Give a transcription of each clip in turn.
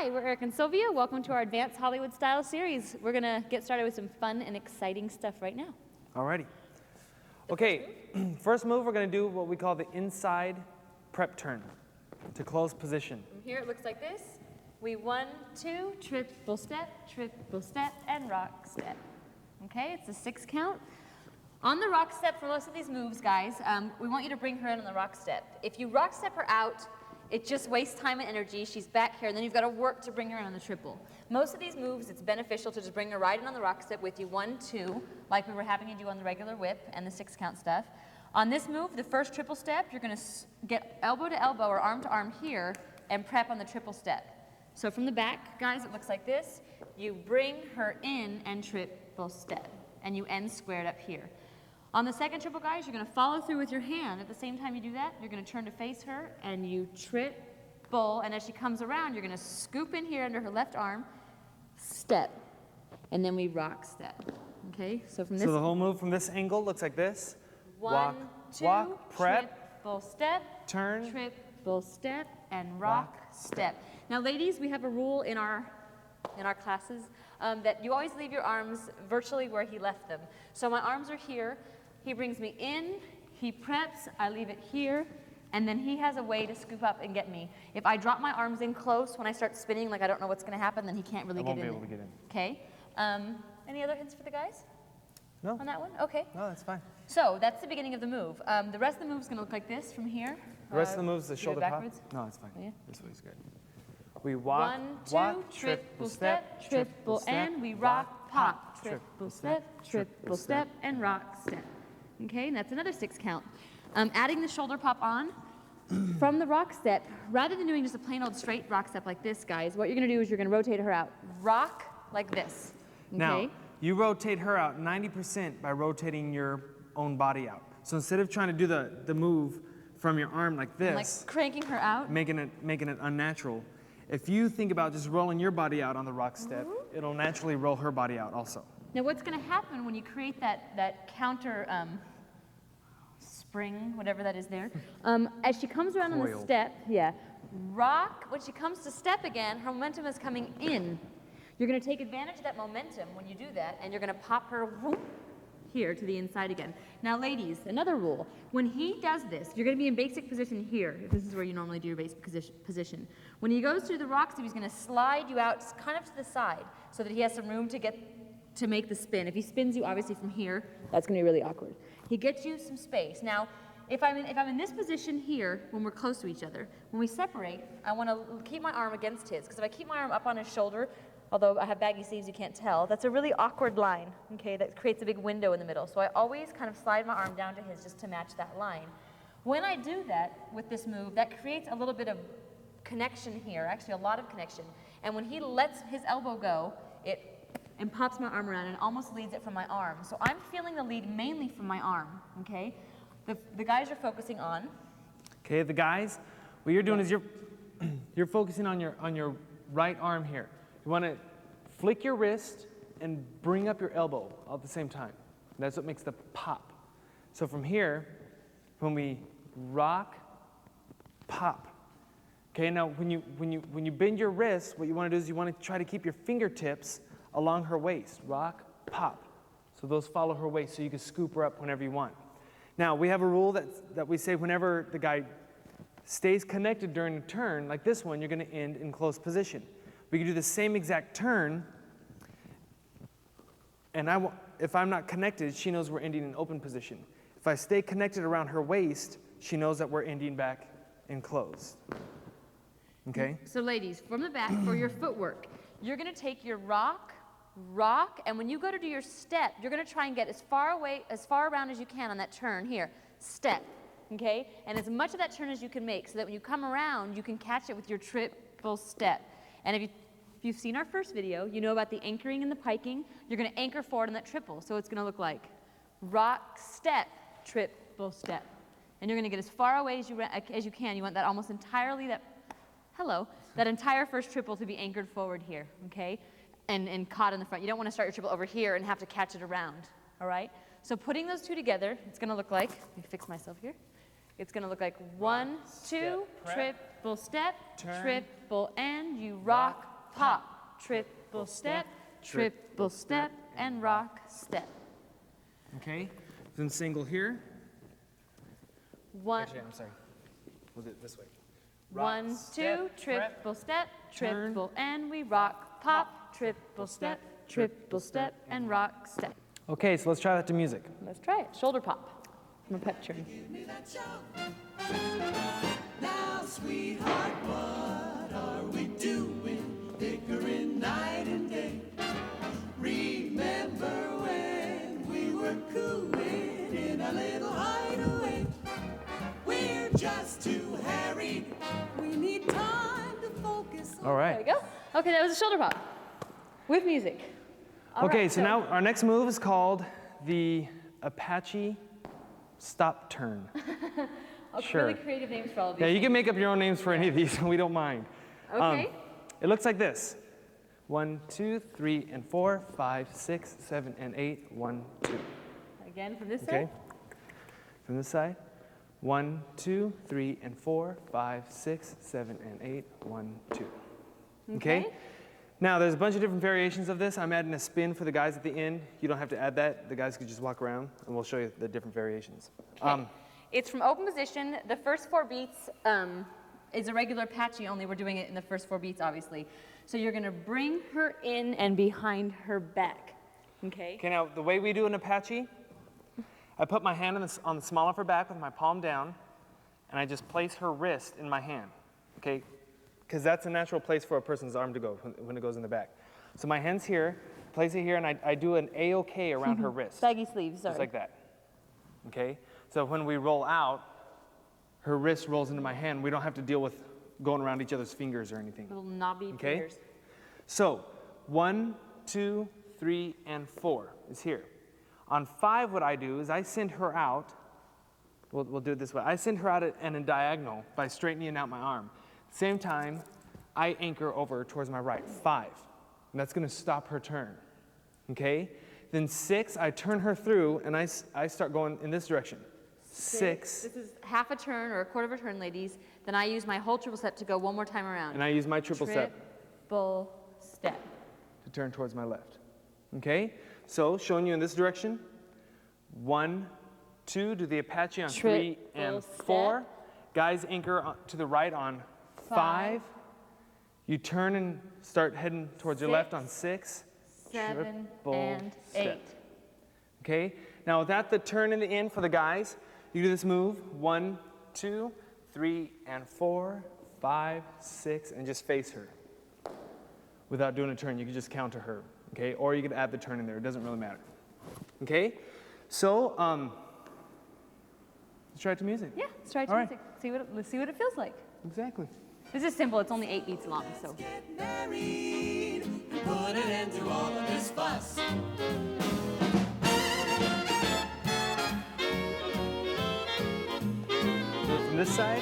Hi, we're Erik and Sylvia. Welcome to our Advanced Hollywood Style series. We're going to get started with some fun and exciting stuff right now. Alrighty. Okay, first move we're going to do what we call the inside prep turn to close position. From here it looks like this. We 1, 2, triple step, and rock step. Okay, it's a 6 count. On the rock step, for most of these moves, guys, we want you to bring her in on the rock step. If you rock step her out, it just wastes time and energy. She's back here, and then you've got to work to bring her in on the triple. Most of these moves, it's beneficial to just bring her right in on the rock step with you, 1, 2, like we were having you do on the regular whip and the 6 count stuff. On this move, the first triple step, you're going to get elbow to elbow or arm to arm here and prep on the triple step. So from the back, guys, it looks like this. You bring her in and triple step, and you end squared up here. On the second triple, guys, you're going to follow through with your hand. At the same time you do that, you're going to turn to face her, and you triple, and as she comes around, you're going to scoop in here under her left arm, step, and then we rock step. Okay, so from this. So the whole move from this angle looks like this. 1, 2, walk, prep, triple step, turn, triple step, and rock step. Now, ladies, we have a rule in our classes that you always leave your arms virtually where he left them. So my arms are here. He brings me in, he preps, I leave it here, and then he has a way to scoop up and get me. If I drop my arms in close when I start spinning, like I don't know what's going to happen, then he can't really get in. I won't be able to get in. Okay. Any other hints for the guys? No. On that one? Okay. No, that's fine. So that's the beginning of the move. The rest of the move is going to look like this from here. The rest of the move is the shoulder pop? backwards? No, it's fine. Oh, yeah. This way is good. We walk, 1, 2, triple step, triple, and we rock, pop, triple step, and rock step. Okay, and that's another 6 count. Adding the shoulder pop on from the rock step, rather than doing just a plain old straight rock step like this, guys, what you're going to do is you're going to rotate her out. Rock like this. Okay? Now, you rotate her out 90% by rotating your own body out. So instead of trying to do the move from your arm like this, like cranking her out, making it unnatural, if you think about just rolling your body out on the rock step, it'll naturally roll her body out also. Now what's going to happen when you create that counter spring, whatever that is there, as she comes around on the step, rock, when she comes to step again, her momentum is coming in. You're going to take advantage of that momentum when you do that, and you're going to pop her here to the inside again. Now ladies, another rule, when he does this, you're going to be in basic position here. This is where you normally do your basic position. When he goes through the rock step, he's going to slide you out kind of to the side so that he has some room to make the spin. If he spins you obviously from here, that's going to be really awkward. He gets you some space. Now, if I'm in this position here when we're close to each other, when we separate, I want to keep my arm against his, because if I keep my arm up on his shoulder, although I have baggy sleeves, you can't tell, that's a really awkward line, okay, that creates a big window in the middle. So I always kind of slide my arm down to his just to match that line. When I do that with this move, that creates a little bit of connection here, actually a lot of connection. And when he lets his elbow go, and pops my arm around and almost leads it from my arm. So I'm feeling the lead mainly from my arm, okay? The guys are focusing on. Okay, the guys, what you're doing is you're focusing on your right arm here. You want to flick your wrist and bring up your elbow all at the same time. That's what makes the pop. So from here, when we rock, pop. Okay, now when you bend your wrist, what you want to do is you want to try to keep your fingertips along her waist. Rock, pop. So those follow her waist so you can scoop her up whenever you want. Now, we have a rule that we say whenever the guy stays connected during a turn, like this one, you're going to end in close position. We can do the same exact turn, and if I'm not connected, she knows we're ending in open position. If I stay connected around her waist, she knows that we're ending back in closed. Okay? So ladies, from the back, for your footwork, you're going to take your rock, and when you go to do your step, you're going to try and get as far around as you can on that turn here. Step, okay? And as much of that turn as you can make so that when you come around, you can catch it with your triple step. And if you've seen our first video, you know about the anchoring and the piking. You're going to anchor forward on that triple. So it's going to look like rock, step, triple step. And you're going to get as far away as you can. You want that almost entirely, that entire first triple to be anchored forward here, okay? And caught in the front. You don't want to start your triple over here and have to catch it around, all right? So putting those two together, it's going to look like, let me fix myself here. It's going to look like 1, 2, triple step, turn, triple, and you rock, pop, triple step, and rock, step. Okay, then single here. One, Actually, I'm sorry. We'll do it this way. one, two, triple step, triple, and we rock, pop, triple step, and rock, step. Okay, so let's try that to music. Let's try it. Shoulder pop from a pep tune. Now, sweetheart, what are we doing? Bickering night and day. Remember when we were cooling in a little hideaway? We're just too harried. We need time to focus. All right. There we go. Okay, that was a shoulder pop with music. All Okay, right, so now our next move is called the Apache stop turn. Sure. Really creative names for all of these. Yeah, you can make up your own names for any of these. We don't mind. Okay. It looks like this. 1, 2, 3, and 4, 5, 6, 7, and 8. 1, 2. Again from this Okay. side. From this side. 1, 2, 3, and 4, 5, 6, 7, and 8. 1, 2. Okay. Now there's a bunch of different variations of this. I'm adding a spin for the guys at the end. You don't have to add that. The guys could just walk around, and we'll show you the different variations. Okay. It's from open position. The first 4 beats is a regular Apache, only we're doing it in the first 4 beats, obviously. So you're going to bring her in and behind her back. Okay? Okay, now the way we do an Apache, I put my hand on the small of her back with my palm down, and I just place her wrist in my hand. Okay? Because that's a natural place for a person's arm to go when it goes in the back. So my hand's here, place it here, and I do an A-OK around her wrist. Baggy sleeves, sorry. Just like that. Okay? So when we roll out, her wrist rolls into my hand. We don't have to deal with going around each other's fingers or anything. Little knobby Okay? fingers. So 1, 2, 3, and 4 is here. On 5, what I do is I send her out. We'll do it this way. I send her out at a diagonal by straightening out my arm. Same time, I anchor over towards my right, 5. And that's going to stop her turn. Okay? Then 6, I turn her through, and I start going in this direction. 6. This is half a turn or a quarter of a turn, ladies. Then I use my whole triple step to go one more time around. And I use my triple step Triple step. to turn towards my left. Okay? So, showing you in this direction. 1, 2, do the Apache on 3 and 4. Guys anchor to the right on 5. You turn and start heading towards your left on 6. 7 Triple and 8. step. Okay? Now, without the turn in the end for the guys, you do this move 1, 2, 3, and 4, 5, 6, and just face her. Without doing a turn, you can just counter her. Okay? Or you can add the turn in there. It doesn't really matter. Okay? So, let's try it to music. Yeah, let's try it to All right. music. Let's see what it feels like. Exactly. This is simple. It's only 8 beats long, so. Get married and put an end to all of this fuss. Do it from this side.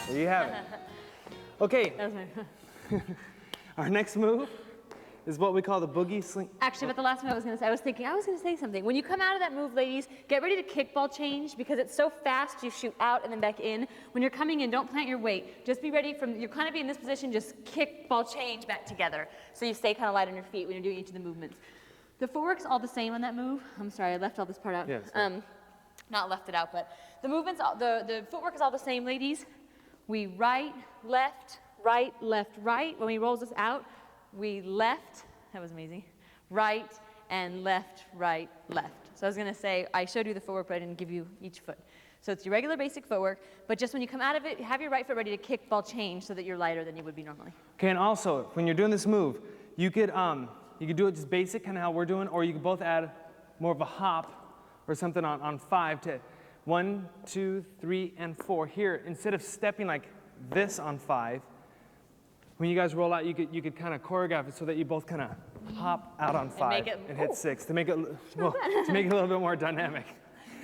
There you have it. Okay, That was my. our next move is what we call the boogie sling. Actually, but the last one I was going to say something. When you come out of that move, ladies, get ready to kickball change because it's so fast you shoot out and then back in. When you're coming in, don't plant your weight. Just be ready you're kind of be in this position, just kickball change back together. So you stay kind of light on your feet when you're doing each of the movements. The footwork's all the same on that move. I'm sorry, I left all this part out. Yes. Not left it out, but the movements, the footwork is all the same, ladies. We right, left, right, left, right. When we rolls this out, we left, that was amazing, right, and left, right, left. So I was going to say, I showed you the footwork, but I didn't give you each foot. So it's your regular basic footwork, but just when you come out of it, have your right foot ready to kick, ball, change so that you're lighter than you would be normally. Okay, and also, when you're doing this move, you could do it just basic, kind of how we're doing, or you could both add more of a hop or something on 5 to 1, 2, 3, and 4. Here, instead of stepping like this on 5, when you guys roll out, you could kind of choreograph it so that you both kind of hop out on 5 and hit 6 to make it to make it a little bit more dynamic.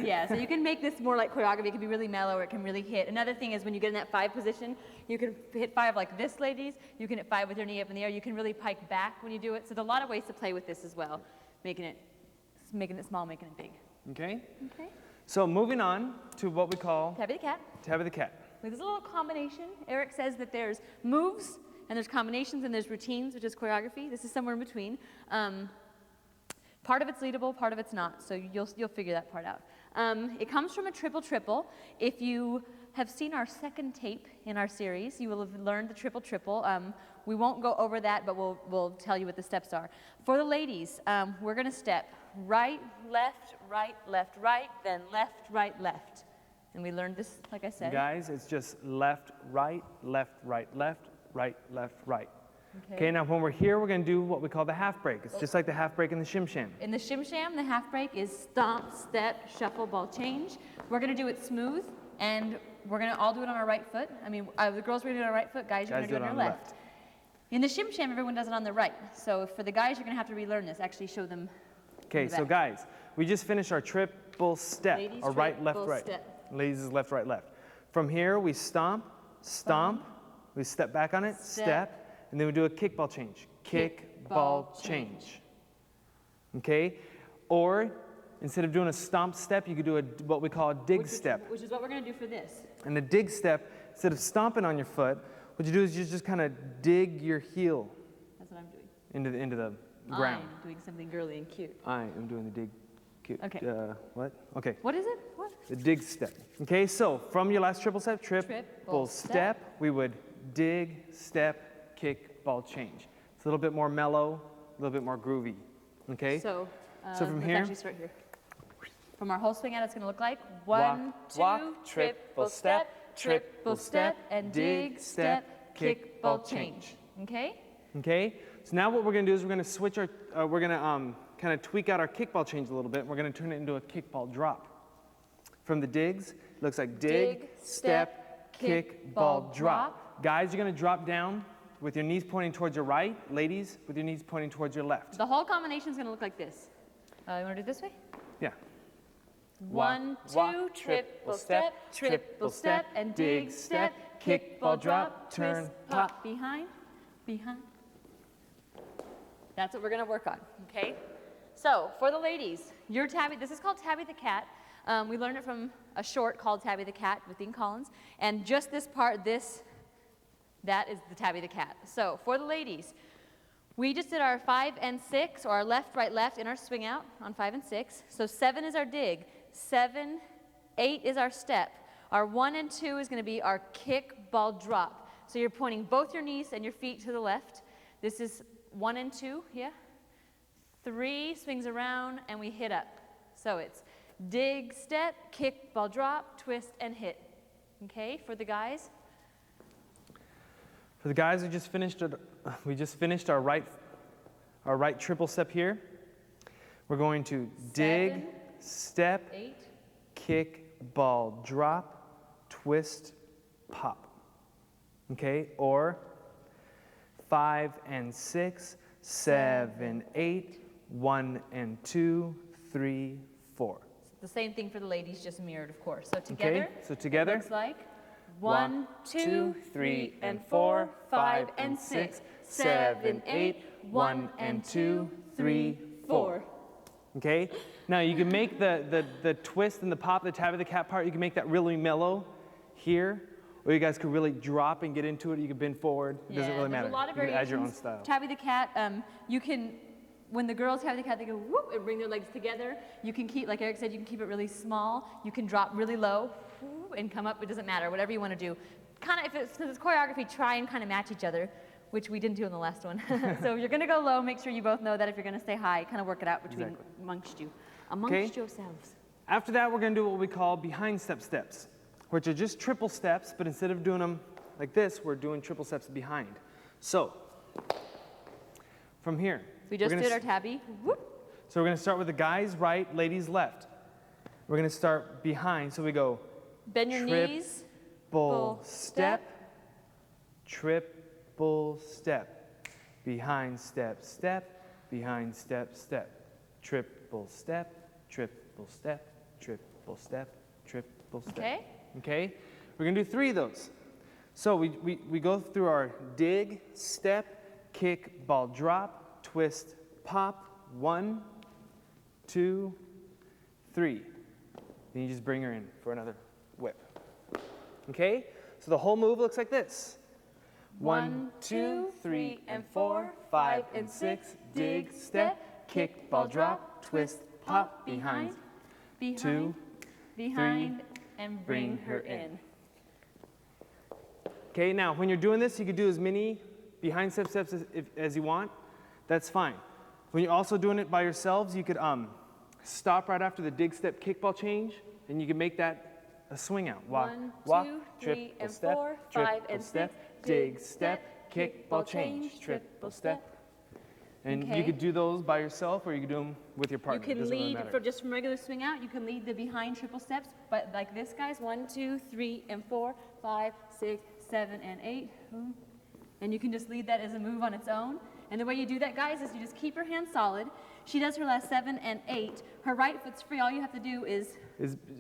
Yeah, so you can make this more like choreography. It can be really mellow or it can really hit. Another thing is when you get in that 5 position, you can hit 5 like this, ladies. You can hit 5 with your knee up in the air. You can really pike back when you do it. So there's a lot of ways to play with this as well, making it small, making it big. Okay? Okay. So moving on to what we call Tabby the cat. Tabby the cat. There's a little combination. Eric says that there's moves, and there's combinations, and there's routines, which is choreography. This is somewhere in between. Part of it's leadable, part of it's not, so you'll figure that part out. It comes from a triple-triple. If you have seen our second tape in our series, you will have learned the triple-triple. We won't go over that, but we'll tell you what the steps are. For the ladies, we're going to step right, left, right, then left, right. And we learned this, like I said. Guys, it's just left, right, left, right, left, right, left, right. Okay, now when we're here, we're going to do what we call the half break. It's just like the half break in the shim sham. In the shim sham, the half break is stomp, step, shuffle, ball change. We're going to do it smooth, and we're going to all do it on our right foot. I mean, the girls are going to do it on our right foot, guys, you're going to do it on your left. In the shim sham, everyone does it on the right. So for the guys, you're going to have to relearn this. Actually show them. Okay, so guys, we just finished our triple step. Ladies, our right, left, right. Step. Ladies is left, right, left. From here, we stomp, stomp, we step back on it, step, and then we do a kickball change. Kick, ball, change. Okay? Or instead of doing a stomp step, you could do what we call a dig step. Which is what we're going to do for this. And the dig step, instead of stomping on your foot, what you do is you just kind of dig your heel. That's what I'm doing. Into the ground. I'm doing something girly and cute. I am doing the dig. Cute. Okay. What? Okay. What is it? What? The dig step. Okay, so from your last triple step, triple step, we would dig, step, kick, ball change. It's a little bit more mellow, a little bit more groovy. Okay? So from let's here, actually start here. From our whole swing out, it's going to look like one, walk, two, triple step, and dig, step, kick, ball change. Okay? Okay? So now what we're going to do is we're going to switch our, we're going to kind of tweak out our kickball change a little bit. We're going to turn it into a kickball drop. From the digs, it looks like dig, step, kick, ball, drop. Guys, you're going to drop down with your knees pointing towards your right. Ladies, with your knees pointing towards your left. The whole combination is going to look like this. You want to do it this way? Yeah. One, two, triple step, and dig, step, kick, ball, drop, twist, pop, behind. That's what we're going to work on, okay? So, for the ladies, your Tabby, this is called Tabby the Cat. We learned it from a short called Tabby the Cat with Dean Collins. And just this part, that is the Tabby the Cat. So, for the ladies, we just did our 5 and 6, or our left, right, left in our swing out on 5 and 6. So 7 is our dig, 7, 8 is our step. Our 1 and 2 is going to be our kick, ball, drop. So you're pointing both your knees and your feet to the left. This is 1 and 2, yeah? 3 swings around and we hit up. So it's dig, step, kick, ball, drop, twist, and hit. Okay, for the guys? For the guys, we just finished our right triple step here. We're going to dig, 7, step, 8, kick, ball, drop, twist, pop. Okay, or 5 and 6, 7, 8, 1 and 2, 3, 4. The same thing for the ladies, just mirrored, of course. So together, okay, so together, it looks like 1, 2, 3, and 4, 5 and 6, 7, 8, 1 and 2, 3, 4. Okay, now you can make the twist and the pop, the Tabby the Cat part, you can make that really mellow here, or you guys could really drop and get into it. You can bend forward. It doesn't really matter. There's a lot of you can variations. add your own style. Tabby the Cat, you can, when the girls Tabby the Cat, they go whoop and bring their legs together. You can keep, like Eric said, you can keep it really small. You can drop really low and come up. It doesn't matter, whatever you want to do. Kind of, since it's choreography, try and kind of match each other, which we didn't do in the last one. So if you're going to go low, make sure you both know that. If you're going to stay high, kind of work it out between amongst yourselves. After that, we're going to do what we call behind step steps, which are just triple steps, but instead of doing them like this, we're doing triple steps behind. So, from here. We just did our Tabby. Whoop. So we're going to start with the guys right, ladies left. We're going to start behind, so we go bend your knees, triple step, triple step, behind step, step, behind step, step, triple step, triple step, triple step, triple step. Okay. Okay? We're going to do 3 of those. So we go through our dig, step, kick, ball, drop, twist, pop, 1, 2, 3. Then you just bring her in for another whip. Okay? So the whole move looks like this. 1, 2, 3, and 4, 5, and 6. Dig, step, kick, ball, drop, twist, pop, behind, 2, behind, and bring her in. Okay, now when you're doing this, you could do as many behind steps as you want. That's fine. When you're also doing it by yourselves, you could stop right after the dig, step, kickball change, and you can make that a swing out. Walk, 1, 2, 3, and 4, 5, and 6. Dig, step, kickball change, triple step. And you Okay. could do those by yourself, or you could do them with your You partner. It can doesn't really lead, matter. for just from regular swing out, you can lead the behind triple steps, but like this, guys, 1, 2, 3, and 4, 5, 6, 7, and 8. And you can just lead that as a move on its own. And the way you do that, guys, is you just keep her hand solid. She does her last 7 and 8. Her right foot's free. All you have to do is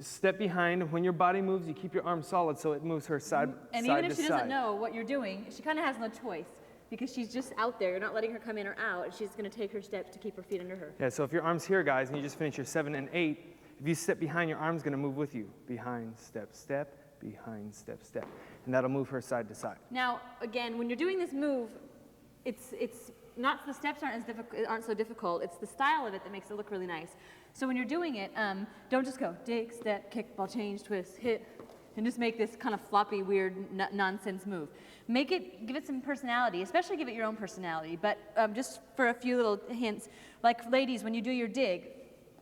step behind. When your body moves, you keep your arm solid so it moves her side to side. and even if she doesn't know what you're doing, she kind of has no choice because she's just out there. You're not letting her come in or out, and she's going to take her steps to keep her feet under her. Yeah, so if your arm's here, guys, and you just finish your 7 and 8, if you step behind, your arm's going to move with you. Behind, step, step, behind, step, step. And that'll move her side to side. Now, again, when you're doing this move, it's not the steps aren't so difficult. It's the style of it that makes it look really nice. So when you're doing it, don't just go dig, step, kick, ball, change, twist, hit, and just make this kind of floppy, weird, nonsense move. Give it some personality, especially give it your own personality. But just for a few little hints, like ladies, when you do your dig,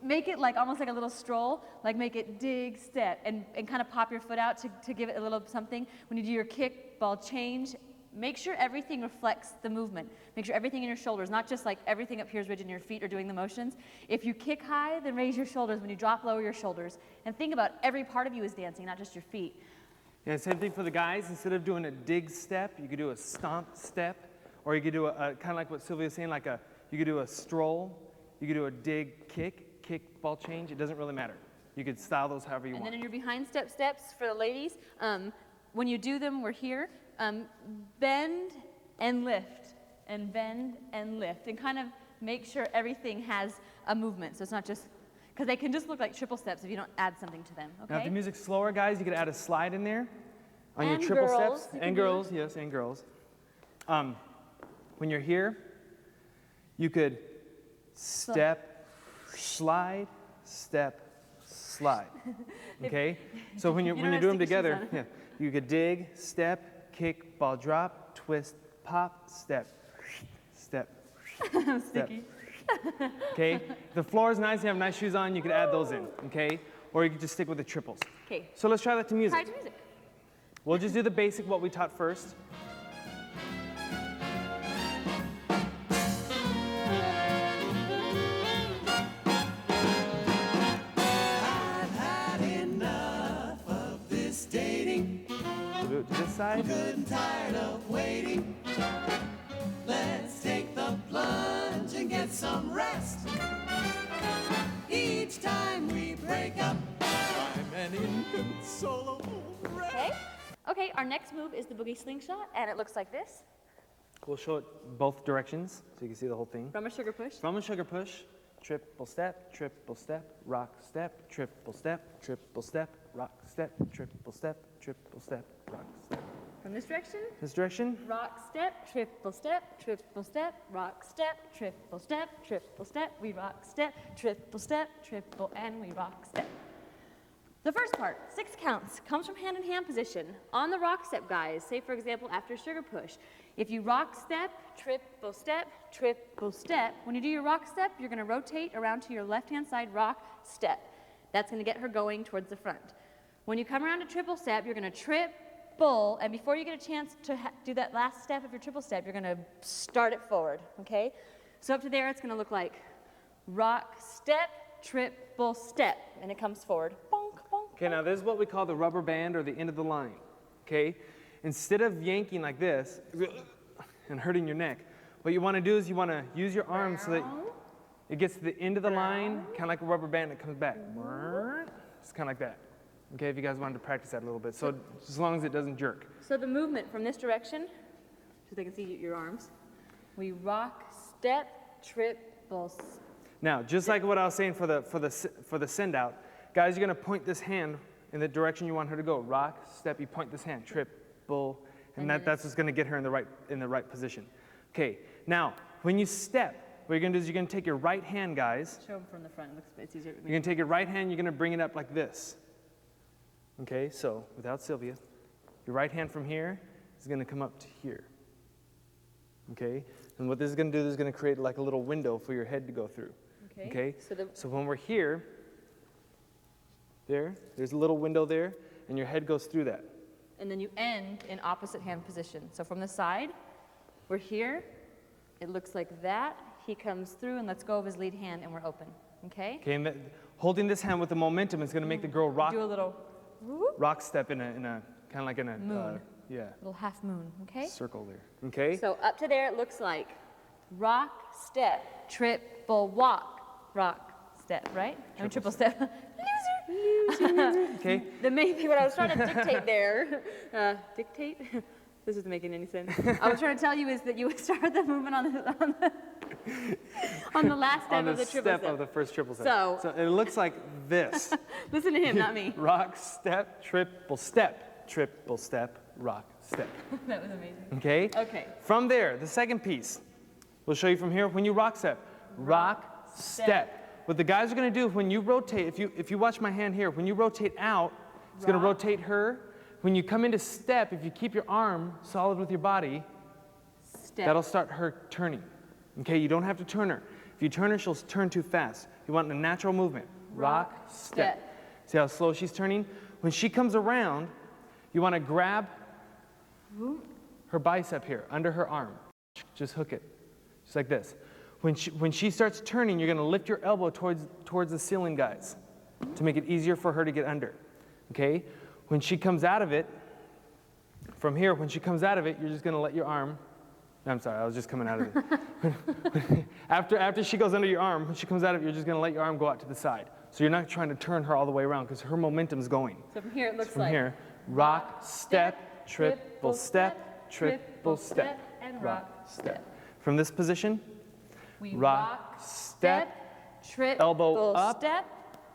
make it like almost like a little stroll, like make it dig, step, and kind of pop your foot out to give it a little something. When you do your kick, ball, change, make sure everything reflects the movement. Make sure everything in your shoulders, not just like everything up here is rigid in your feet or doing the motions. If you kick high, then raise your shoulders. When you drop, lower your shoulders. And think about every part of you is dancing, not just your feet. Yeah, same thing for the guys. Instead of doing a dig step, you could do a stomp step, or you could do a kind of like what Sylvia was saying, you could do a stroll, you could do a dig kick, ball change. It doesn't really matter. You could style those however you want. And then in your behind steps for the ladies, when you do them, we're here, bend and lift, and bend and lift, and kind of make sure everything has a movement. So it's not just, because they can just look like triple steps if you don't add something to them, okay? Now, if the music's slower, guys, you could add a slide in there on And your triple girls, steps. you can And do girls, yes, and girls. When you're here, you could step, slide, step, slide. Okay? So when you don't have do them sticky shoes together, on. yeah, you could dig, step, kick, ball, drop, twist, pop, step, step, Sticky. okay? The floor is nice, you have nice shoes on, you could add those in, okay? Or you could just stick with the triples. Okay. So let's try that to music. Try to music. We'll just do the basic, what we taught first. I've had enough of this dating. We'll do it to this side. Good and tired of waiting. Let's take the plunge and get some rest. Each time we break up, I'm an inconsolable wreck. Okay. Okay, our next move is the boogie slingshot, and it looks like this. We'll show it both directions so you can see the whole thing. From a sugar push. From a sugar push, triple step, rock step, triple step, rock step, triple step, rock step. From this direction, This direction, rock step, triple step, rock step, triple step, we rock step, triple, and we rock step. The first part, 6 counts, comes from hand-in-hand position. On the rock step, guys, say for example after sugar push, if you rock step, triple step, when you do your rock step, you're gonna rotate around to your left-hand side rock step. That's gonna get her going towards the front. When you come around to triple step, you're gonna triple, and before you get a chance to do that last step of your triple step, you're gonna start it forward, okay? So up to there, it's gonna look like rock step, triple step, and it comes forward. Bonk, bonk. okay, now this is what we call the rubber band or the end of the line, okay? Instead of yanking like this and hurting your neck, what you wanna do is you wanna use your arms so that it gets to the end of the line, kinda like a rubber band that comes back. It's kinda like that. Okay, if you guys wanted to practice that a little bit. So as long as it doesn't jerk. So the movement from this direction, so they can see your arms, we rock, step, triple. Now, just like what I was saying for the send out, Guys, you're going to point this hand in the direction you want her to go. Rock, step, you point this hand, triple, and that's what's going to get her in the right position. Okay, now, when you step, what you're going to do is you're going to take your right hand, guys. Show them from the front. It's easier. You're going to take your right hand, you're going to bring it up like this. Okay, so without Sylvia, your right hand from here is going to come up to here. Okay, and what this is going to do is going to create like a little window for your head to go through. Okay, so when we're here, there's a little window there, and your head goes through that. And then you end in opposite hand position. So from the side, we're here. It looks like that. He comes through and lets go of his lead hand, and we're open. Okay? Okay, and holding this hand with the momentum is going to make the girl rock. Do a little rock step in a kind of like in a moon. Yeah. Little half moon. Okay? Circle there. Okay. So up to there, it looks like rock, step, triple walk, rock, step. Right? I mean triple step. Loser. Okay. The main thing, what I was trying to dictate there, dictate? This isn't making any sense. I was trying to tell you is that you would start the movement on the last step of the triple step. Of the first triple step. So it looks like this. Listen to him, not me. Rock, step, triple step, rock, step. That was amazing. Okay? Okay. From there, the second piece, we'll show you from here. When you rock step, rock, step. What the guys are going to do when you rotate, if you watch my hand here, when you rotate out, it's going to rotate her. When you come into step, if you keep your arm solid with your body, that'll start her turning. Okay, you don't have to turn her. If you turn her, she'll turn too fast. You want a natural movement. Rock, step. See how slow she's turning? When she comes around, you want to grab her bicep here, under her arm. Just hook it, just like this. When she starts turning, you're going to lift your elbow towards the ceiling, guys, to make it easier for her to get under. Okay? When she comes out of it, from here, when she comes out of it, you're just going to let your arm. I'm sorry, I was just coming out of it. After she goes under your arm, when she comes out of it, you're just going to let your arm go out to the side. So you're not trying to turn her all the way around because her momentum's going. So from here, it looks from like here, rock, step, triple step, and rock, step. From this position, we rock, step, triple elbow up, step,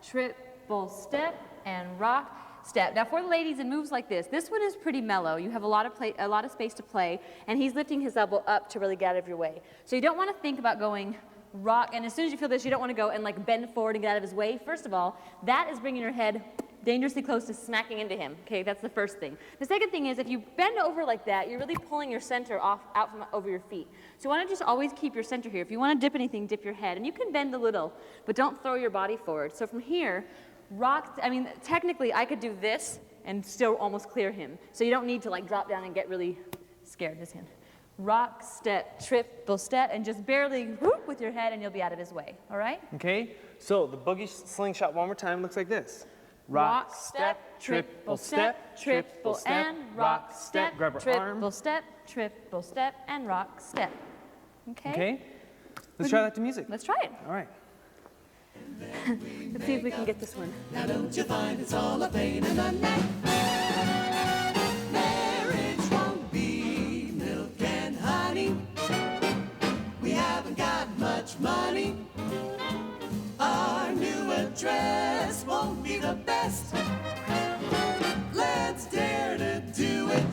triple step, and rock, step. Now for the ladies, it moves like this. This one is pretty mellow. You have a lot of space to play, and he's lifting his elbow up to really get out of your way. So you don't want to think about going rock, and as soon as you feel this, you don't want to go and like bend forward and get out of his way. First of all, that is bringing your head dangerously close to smacking into him. Okay, that's the first thing. The second thing is if you bend over like that, you're really pulling your center out from over your feet. So you want to just always keep your center here. If you want to dip anything, dip your head. And you can bend a little, but don't throw your body forward. So from here, technically I could do this and still almost clear him. So you don't need to like drop down and get really scared. This hand. Rock, step, triple step, and just barely whoop with your head and you'll be out of his way. All right? Okay, so the boogie slingshot one more time looks like this. Rock, step, triple step, triple and rock, step, grab her triple arm. step, triple step, and rock, step. Okay? Okay, let's try that to music. Let's try it. All right. Let's see if we can get this one. Now don't you find it's all a pain in the neck? Marriage won't be milk and honey. We haven't got much money. Our new address won't be the best. Let's dare to do it.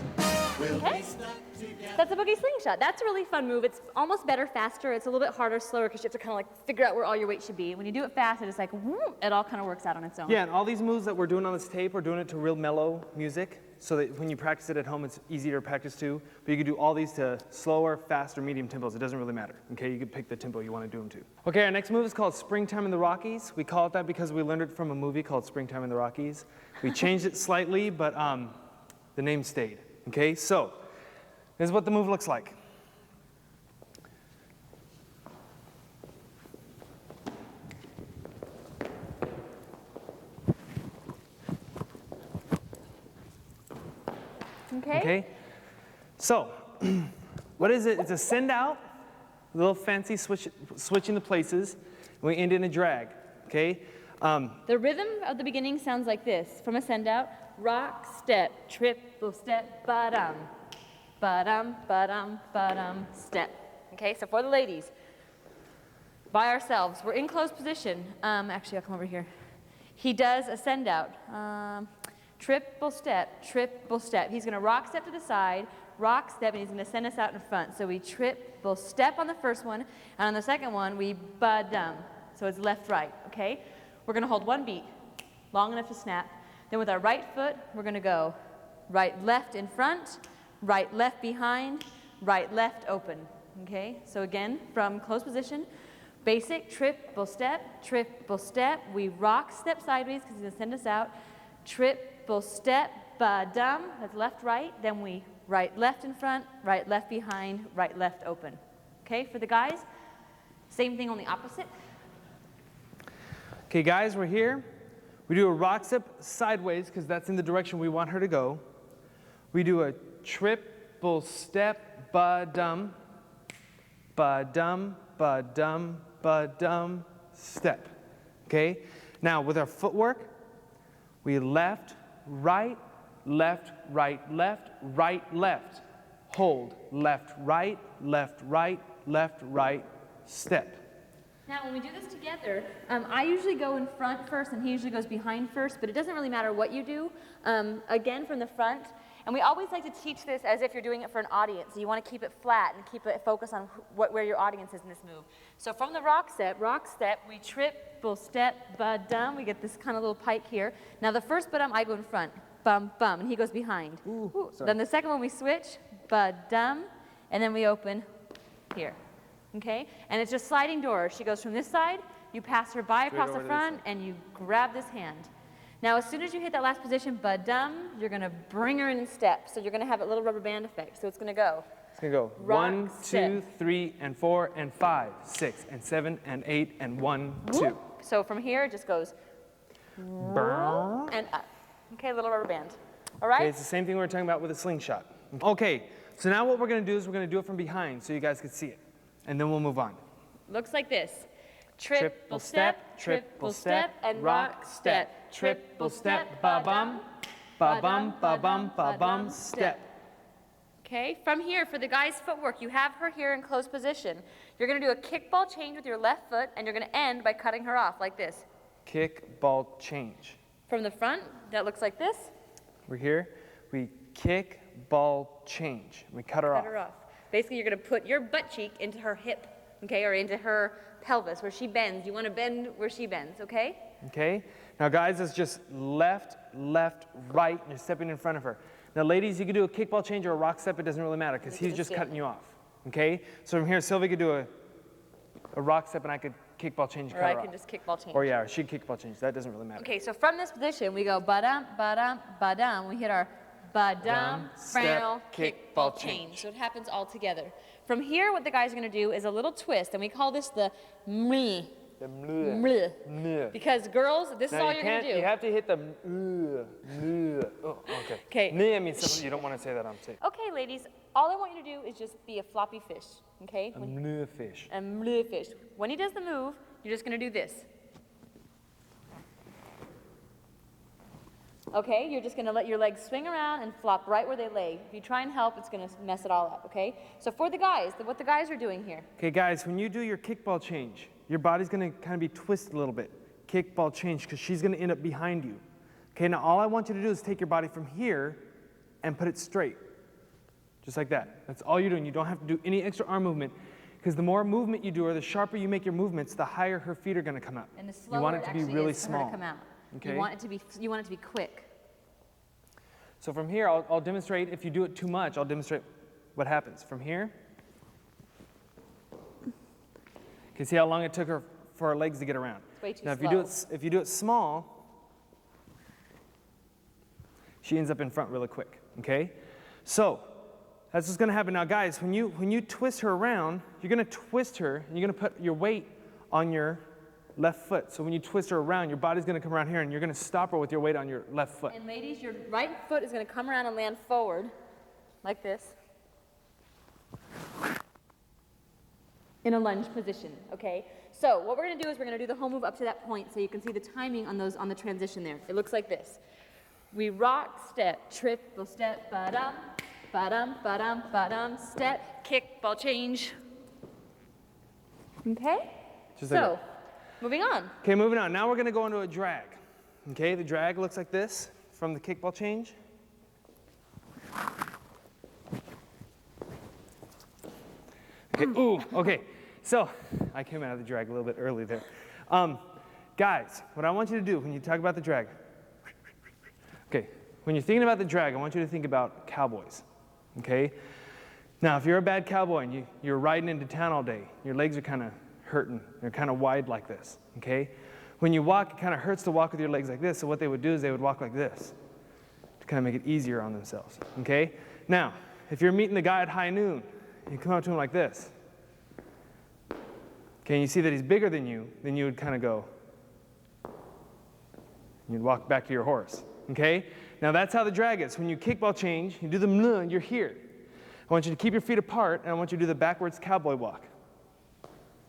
We'll be stuck together. That's a boogie slingshot. That's a really fun move. It's almost better faster. It's a little bit harder, slower, because you have to kind of like figure out where all your weight should be. When you do it fast, it's like, whoop, it all kind of works out on its own. Yeah, and all these moves that we're doing on this tape, we're doing it to real mellow music, so that when you practice it at home, it's easier to practice too. But you can do all these to slower, faster, medium tempos. It doesn't really matter. Okay, you can pick the tempo you want to do them to. Okay, our next move is called Springtime in the Rockies. We call it that because we learned it from a movie called Springtime in the Rockies. We changed it slightly, but the name stayed. Okay, so this is what the move looks like. Okay. So, what is it? It's a send out, a little fancy switching the places. And we end in a drag. Okay. The rhythm of the beginning sounds like this. From a send out, rock, step, triple step, ba-dum, ba-dum, ba-dum, ba-dum, step. Okay, so for the ladies, by ourselves, we're in closed position. Actually, I'll come over here. He does a send out. Triple step, triple step. He's going to rock step to the side, rock step, and he's going to send us out in front. So we triple step on the first one, and on the second one, we ba-dum. So it's left, right, okay? We're going to hold one beat, long enough to snap. Then with our right foot, we're going to go right, left in front, right, left behind, right, left open, okay? So again, from closed position, basic triple step, we rock step sideways because he's going to send us out, triple step, ba-dum, that's left, right, then we right, left in front, right, left behind, right, left open. Okay, for the guys, same thing on the opposite. Okay, guys, we're here. We do a rock step sideways because that's in the direction we want her to go. We do a triple step, ba-dum, ba-dum, ba-dum, ba-dum, step. Okay, now with our footwork, we left, right, left, right, left, right, left. Hold, left, right, left, right, left, right, step. Now, when we do this together, I usually go in front first and he usually goes behind first, but it doesn't really matter what you do. Again, from the front. And we always like to teach this as if you're doing it for an audience. So you want to keep it flat and keep it focused on where your audience is in this move. So from the rock step, we triple step, ba-dum. We get this kind of little pike here. Now the first ba-dum, I go in front, bum, bum, and he goes behind. Ooh, then the second one we switch, ba-dum, and then we open here. Okay? And it's just sliding doors. She goes from this side, you pass her by across the front, and you grab this hand. Now, as soon as you hit that last position, ba-dum, you're going to bring her in step. So you're going to have a little rubber band effect. So it's going to go. It's going to go rock, 1, 2, step. 3, and 4, and 5, 6, and 7, and 8, and 1, 2. So from here, it just goes and up. Okay, little rubber band. All right? Okay, it's the same thing we were talking about with a slingshot. Okay, so now what we're going to do is we're going to do it from behind so you guys can see it. And then we'll move on. Looks like this. Triple step, and rock step. Triple step, ba-bum, ba-bum, ba-bum, ba-bum, step. Okay, from here, for the guy's footwork, you have her here in closed position. You're going to do a kickball change with your left foot, and you're going to end by cutting her off like this. Kick, ball, change. From the front, that looks like this. We're here. We kick, ball, change. We cut her off. Cut her off. Basically, you're going to put your butt cheek into her hip, okay, or into her pelvis where she bends. You want to bend where she bends, okay? Okay. Now, guys, it's just left, left, right, and you're stepping in front of her. Now, ladies, you can do a kickball change or a rock step. It doesn't really matter because he's just cutting you off, okay? So from here, Sylvia could do a rock step, and I could kickball change, cut her off. Or I can just kickball change. Or, yeah, or she'd kickball change. That doesn't really matter. Okay, so from this position, we go ba-dum, ba-dum, ba-dum. We hit our ba-dum, step, kickball change. So it happens all together. From here, what the guys are going to do is a little twist, and we call this the mleh. The mleh. Mleh. Mleh. Because girls, this is all you're going to do. You have to hit the mleh. Oh, okay. Okay. Mleh means something you don't want to say that on tape. Okay, ladies, all I want you to do is just be a floppy fish, okay? A mleh fish. A mleh fish. When he does the move, you're just going to do this. Okay, you're just going to let your legs swing around and flop right where they lay. If you try and help, it's going to mess it all up, okay? So for the guys, what the guys are doing here. Okay, guys, when you do your kickball change, your body's going to kind of be twisted a little bit. Kickball change, because she's going to end up behind you. Okay, now all I want you to do is take your body from here and put it straight. Just like that. That's all you're doing. You don't have to do any extra arm movement, because the more movement you do or the sharper you make your movements, the higher her feet are going to come out. And the slower you want it to be really is for her small. to come out. Okay? You want it to be quick. So from here, I'll demonstrate. If you do it too much, I'll demonstrate what happens. From here, you can see how long it took her for her legs to get around. It's way too now, slow. if you do it small, she ends up in front really quick. Okay, so that's what's going to happen. Now, guys, when you twist her around, you're going to twist her, and you're going to put your weight on your left foot. So when you twist her around, your body's going to come around here, and you're going to stop her with your weight on your left foot. And ladies, your right foot is going to come around and land forward, like this, in a lunge position, okay? So what we're going to do is we're going to do the whole move up to that point so you can see the timing on the transition there. It looks like this. We rock, step, triple step, ba-dum, ba-dum, ba-dum, ba-dum, step, kick, ball change. Okay? Just like that. Moving on. Okay, moving on. Now we're going to go into a drag. Okay, the drag looks like this from the kickball change. Okay, ooh, okay. So, I came out of the drag a little bit early there. Guys, what I want you to do when you talk about the drag, okay, when you're thinking about the drag, I want you to think about cowboys, okay? Now, if you're a bad cowboy and you're riding into town all day, your legs are kind of hurting, they're kind of wide like this, okay? When you walk, it kind of hurts to walk with your legs like this, so what they would do is they would walk like this to kind of make it easier on themselves, okay? Now, if you're meeting the guy at high noon, you come up to him like this, okay, and you see that he's bigger than you, then you would kind of go, you'd walk back to your horse, okay? Now that's how the drag is. When you kickball change, you do the mlun, you're here. I want you to keep your feet apart, and I want you to do the backwards cowboy walk,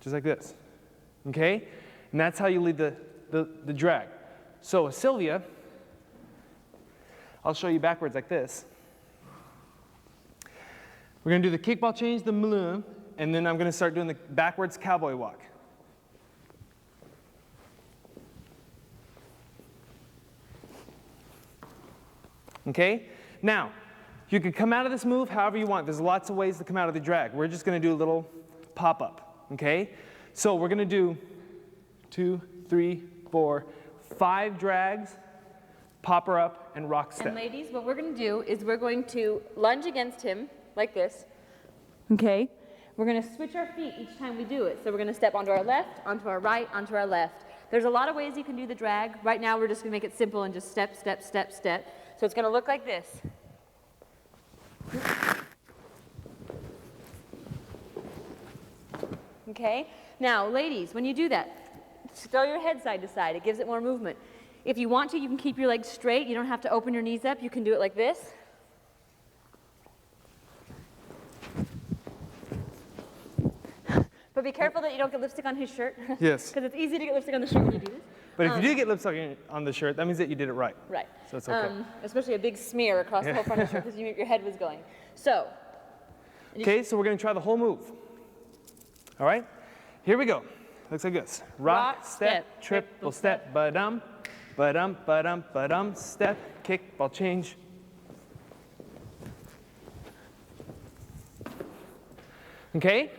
just like this, okay? And that's how you lead the drag. So with Sylvia, I'll show you backwards like this. We're gonna do the kickball change, the mlun, and then I'm gonna start doing the backwards cowboy walk. Okay? Now, you can come out of this move however you want. There's lots of ways to come out of the drag. We're just going to do a little pop-up, okay? So we're going to do 2, 3, 4, 5 drags, pop her up, and rock step. And ladies, what we're going to do is we're going to lunge against him like this, okay? We're going to switch our feet each time we do it. So we're going to step onto our left, onto our right, onto our left. There's a lot of ways you can do the drag. Right now, we're just going to make it simple and just step, step, step, step. So it's going to look like this. Okay? Now, ladies, when you do that, throw your head side to side. It gives it more movement. If you want to, you can keep your legs straight. You don't have to open your knees up. You can do it like this. But be careful that you don't get lipstick on his shirt. Yes. Because it's easy to get lipstick on the shirt when you do this. But if you do get lipstick on the shirt, that means that you did it right. Right. So it's okay. Especially a big smear across the whole front of the shirt because your head was going. So. Okay, so we're going to try the whole move. All right? Here we go. Looks like this. Rock, step, triple step, ba-dum, ba-dum, ba-dum, ba-dum, step, kick, ball change. Okay?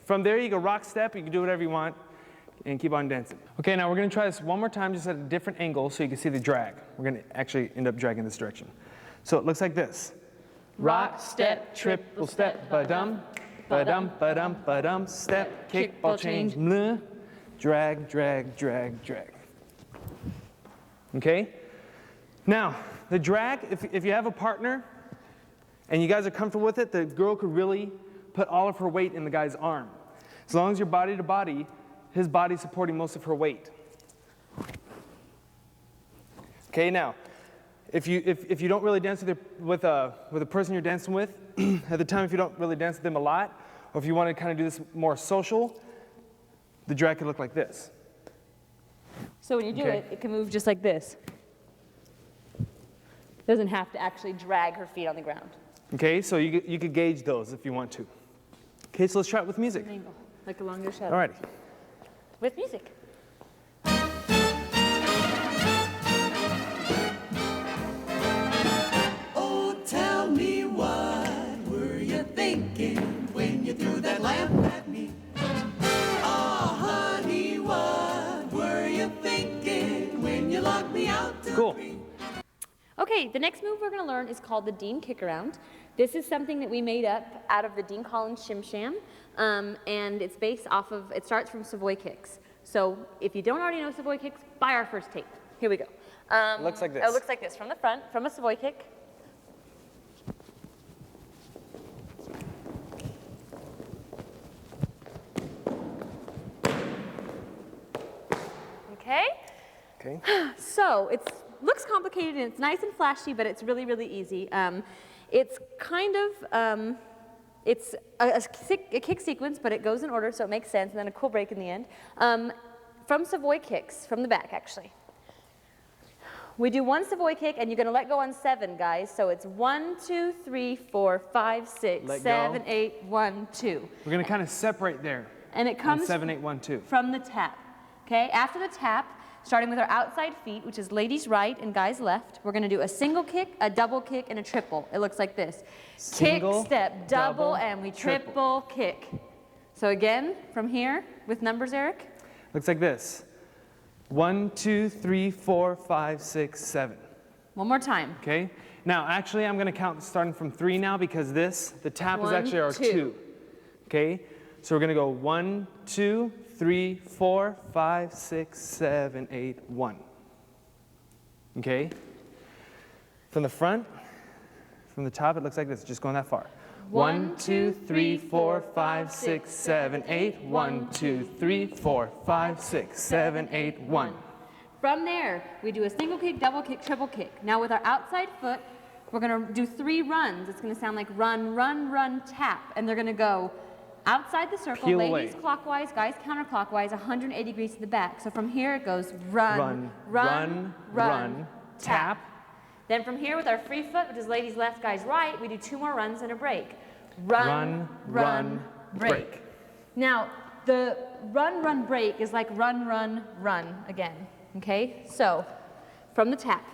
From there, you go rock step. You can do whatever you want and keep on dancing. Okay, now we're going to try this one more time just at a different angle so you can see the drag. We're going to actually end up dragging this direction. So it looks like this. Rock, step, triple step, ba-dum, ba-dum, ba-dum, ba-dum, step, kick, ball change, mleh, drag, drag, drag, drag. Okay? Now, the drag, if you have a partner and you guys are comfortable with it, the girl could really put all of her weight in the guy's arm. As long as you're body to body, his body's supporting most of her weight. Okay, now, if you don't really dance with a person you're dancing with, at the time if you don't really dance with them a lot, or if you want to kind of do this more social, the drag could look like this. So when you do it, it can move just like this. Doesn't have to actually drag her feet on the ground. Okay, so you could gauge those if you want to. Okay, so let's try it with music. Angle, like along your shadow. Alrighty. With music. Oh, tell me what were you thinking when you threw that lamp at me? Oh, honey, what were you thinking when you locked me out to Cool. Okay, the next move we're going to learn is called the Dean kick around. This is something that we made up out of the Dean Collins Shim Sham, and it's based off of, it starts from Savoy kicks. So if you don't already know Savoy kicks, buy our first tape. Here we go. Looks like this. It looks like this from the front, from a Savoy kick. Okay? Okay. So it looks complicated and it's nice and flashy, but it's really, really easy. It's kind of, it's a kick sequence, but it goes in order, so it makes sense, and then a cool break in the end. From Savoy kicks, from the back, actually. We do one Savoy kick, and you're going to let go on 7, guys. So it's 1, 2, 3, 4, 5, 6, Let 7, go. 8, 1, 2. We're going to kind of separate there. And it comes 7, 8, 1, 2. from the tap. Okay, after the tap, starting with our outside feet, which is ladies right and guys left. We're going to do a single kick, a double kick, and a triple. It looks like this. Single, kick, step, double, double, and we triple. triple kick. So again, from here, with numbers, Eric. Looks like this. 1, 2, 3, 4, 5, 6, 7. One more time. Okay? Now, actually, I'm going to count starting from 3 now because the tap is 1, actually our 2. Okay? So we're going to go 1, 2, 3, 4, 5, 6, 7, 8, 1. Okay? From the front, from the top, it looks like this, just going that far. 1, 2, 3, 4, 5, 6, 7, 8. 1, 2, 3, 4, 5, 6, 7, 8, 1. From there, we do a single kick, double kick, triple kick. Now with our outside foot, we're going to do 3 runs. It's going to sound like run, run, run, tap. And they're going to go outside the circle, Peel ladies away. clockwise, guys counterclockwise, 180 degrees to the back. So from here it goes run, Run, run, tap. Then from here with our free foot, which is ladies left, guys right, we do 2 more runs and a break. Run, run, break. Now, the run, run, break is like run, run, run again, okay? So, from the tap,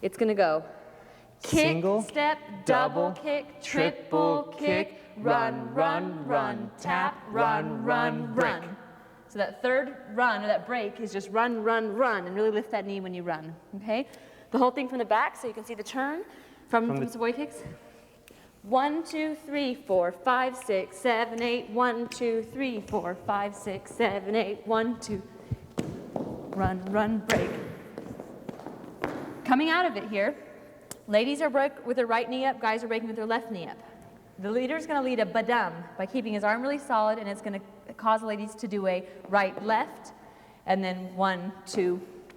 it's gonna go kick, Single, step, double, double kick, triple kick, run, run, run, tap, run, run, run. So that third run, or that break, is just run, run, run, and really lift that knee when you run, okay? The whole thing from the back, so you can see the turn from Savoy kicks. 1, 2, 3, 4, 5, 6, 7, 8. 1, 2, 3, 4, 5, 6, 7, 8. 1, 2. Run, run, break. Coming out of it here, ladies are break with their right knee up, guys are breaking with their left knee up. The leader's going to lead a badam by keeping his arm really solid, and it's going to cause the ladies to do a right, left, and then 1, 2.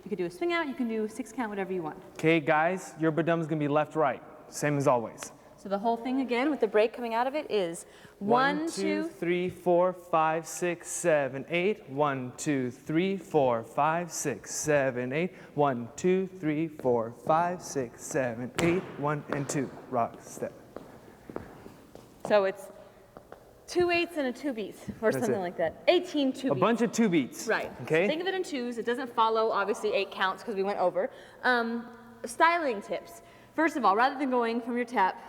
You could do a swing out, you can do a 6 count, whatever you want. Okay, guys, your badam's going to be left, right. Same as always. So the whole thing again with the break coming out of it is 1, 2, 3, 4, 5, 6, 7, 8. 1, 2, 3, 4, 5, 6, 7, 8. 1, 2, 3, 4, 5, 6, 7, 8. 1 and 2. Rock, step. So it's 2 8s and a 2 beats, or That's something it. like that. 18 2 A beats. bunch of 2 beats. Right. Okay? So think of it in 2s. It doesn't follow, obviously, 8 counts because we went over. Styling tips. First of all, rather than going from your tap